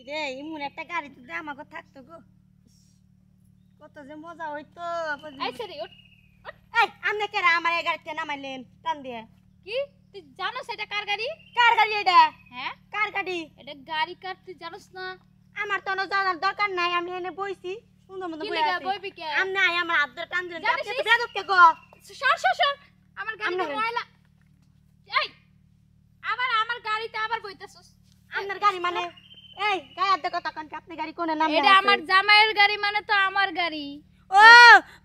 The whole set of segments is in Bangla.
রে ইমন একটা গাড়ি তো আমাকে থাকতো গো কত যে মজা হইতো এই সরি ওঠ এই আমনে কেরা আমার এই গাড়িতে নামাইলেন টান দিয়ে কি তুই জানোস এটা কার গাড়ি কার গাড়ি এটা হ্যাঁ কার গাড়ি এটা গাড়ি কার তুই জানোস না আমার তো জানার দরকার নাই আমি এনে বইছি সুন্দর মতো কি বই লাগা আছে বইবি কে আমনে আই আমার হাত ধরে টান দিলেন জানিস আপনি তো বেদব কে গো সর সর সর আমার গাড়িতে আমনে- ময়লা এই আবার আমার গাড়িতে আবার বইতাছস আপনার গাড়ি মানে এই গায়ের দেখো তখন আপনি গাড়ি কোনে নামলে এটা আমার জামাইয়ের গাড়ি মানে তো আমার গাড়ি ও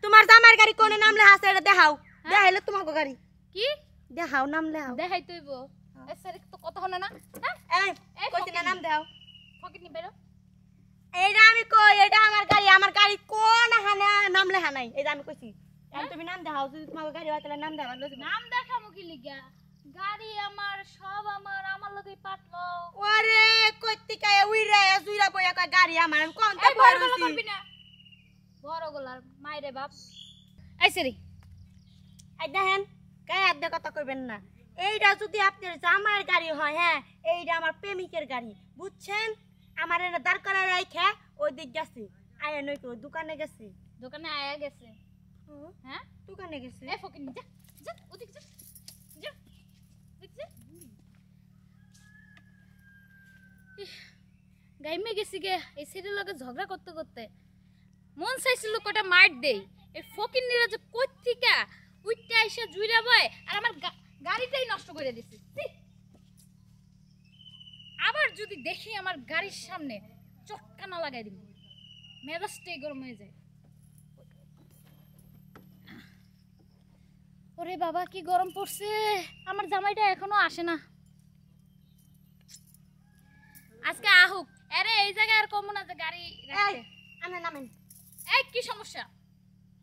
তোমার জামার গাড়ি কোনে নামলে আছে এটা দেখাও দেখাইলে তোমাকে গাড়ি কি দেখাও নামলে হাও দেখাই তুইবো এই সরি তো কথা হলো না এই এই কইতে না নাম দাও ফকিনি বেরো এইটা আমি কই এটা আমার গাড়ি কোন হানা নামলে হানাই এইটা আমি কইছি এখন তুমি নাম দেখাও যদি তোমাকে গাড়ি হয় তাহলে নাম দেখাও নাম দেখামু কি লিগা গাড়ি আমার সব আমার লগেই পাটলো ওরে কইতিকা উইরা জুইরা বইয়া কয় গাড়ি আমার আমি কোন এই বড় গলা করবি না বড় গলার মাইরে বাপ এই সরি এই দেখেন গায়ের দেখো কথা কইবেন না এইটা যদি আপনার জামার গাড়ি হয় হ্যাঁ এইটা আমার প্রেমিকের গাড়ি বুঝছেন আমার এনে দাঁড় করা রাইখা ওই দিক গেছে আয়া নই কই দোকানে গেছে দোকানে আয়া গেছে হ্যাঁ দোকানে গেছে এই ফকিনি যা যা ওদিক যা যা বুঝছে গাইমে গেছি গে এই সেটের লগে ঝগড়া করতে করতে মন চাইছিল কটা মার দেই এই ফকিনিরা যে কই থেকে উইটা এসে জুইরা বয় আর আমার গাড়িটাই নষ্ট করে দিছে আবার যদি দেখি আমার গাড়ির সামনে চক্কা না লাগাই দিব মেজাজটাই গরম হয়ে যায় ওরে বাবা কি গরম পড়ছে আমার জামাইটা এখনো আসে না আজকে আহুক আরে এই জায়গায় আর কম না যে গাড়ি রাখতে আমি নামেন এই কি সমস্যা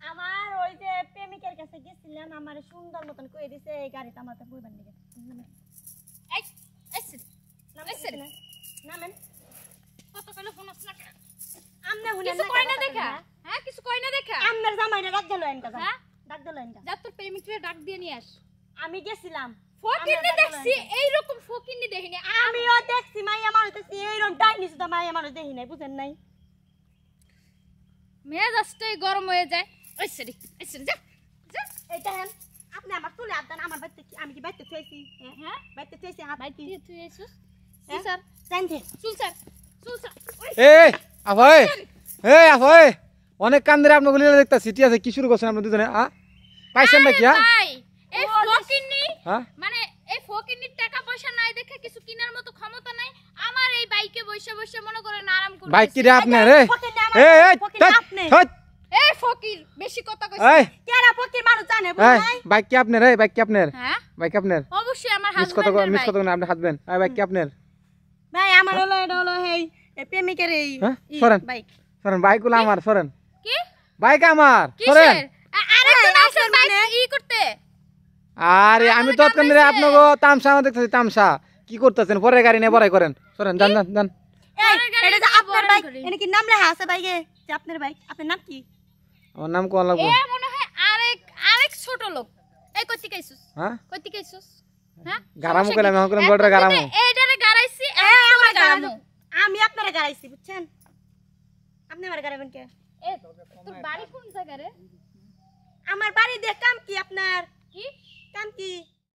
আমার ওই যে প্রেমিকের কাছে গেছিলাম আমার সুন্দর মতন কই দিছে এই গাড়িটা আমাকে বইবার নিগে এই এসে এসে নামেন কত কইলো ফোন আসনা আমনে হুনে কিছু কই না দেখা হ্যাঁ কিছু কই না দেখা আমনের জামাইরে ডাক দিলো এনকা হ্যাঁ ডাক দিলো এনকা যা তোর প্রেমিকরে ডাক দিয়ে নিয়ে আস আমি গেছিলাম ফকিনি দেখছি এই রকম ফকিনি দেখিনি আমিও দেখছি মাইয়া মানুষ দেখছি এইরকম ডাইনি সুদা মাইয়া মানুষ দেখি নাই বুঝেন নাই মেজাজটাই গরম হয়ে যায় এসে যা যা এইটা হেন আপনি আমার চুলে হাত দেন আমার বাইতে আমি কি বাইতে থইছি হ্যাঁ বাইতে থইছি হাত ভাই তুই এসেছিস জি স্যার জানতে চুল স্যার এই আফাই আফাই অনেক কান ধরে আপনার গলিতে দেখতাছি ঠিক আছে কি শুরু করছেন আপনি দুজনে পাইছেন নাকি ভাই এই ফকিনি হ্যাঁ মানে এই ফকিনির টাকা পয়সা নাই দেখে কিছু কিনার মতো ক্ষমতা নাই আমার এই বাইকে বসে বসে মনে করেন আরাম করতে বাইক কি রে আপনার এই আপনি এই ফকির বেশি কথা কইছ এই কেরা ফকির মানুষ জানে বুঝ নাই বাইক কি আপনার এই বাইক কি আপনার হ্যাঁ বাইক আপনার অবশ্যই আমার মিস কথা হাজবেন্ডের মিস কথা আপনি হাতবেন এই বাইক কি আপনার ভাই আমার হলো এটা হলো এই প্রেমিকের এই সরেন বাইক সরেন বাইক গুলো আমার সরেন কি বাইক আমার কিসের সরেন আরেকজন আসে বাইক ই করতে আরে আমি তো আপনার আপনাকে তামসা দেখতেছি তামসা কি করতেছেন পরের গাড়ি নিয়ে বড়াই করেন সরেন যান যান যান এই এটা যে আপনার বাইক এনে কি নাম লেখা আছে বাইকে যে আপনার বাইক আপনার নাম কি আমার নাম কোন লাগবে এ মনে হয় আরেক ছোট লোক এই কইতে কইছস হ্যাঁ কইতে কইছস হ্যাঁ গারামু কইলাম আমি কইলাম বড় গারামু এইটারে গারাইছি আমার গারামু আমি আপনারে গাড়াইছি বুঝছেন আপনি আমার গাড়াবেন কে এ তোর বাড়ি কোন জায়গা রে আমার বাড়ি দেখ কাম কি আপনার কি কাম কি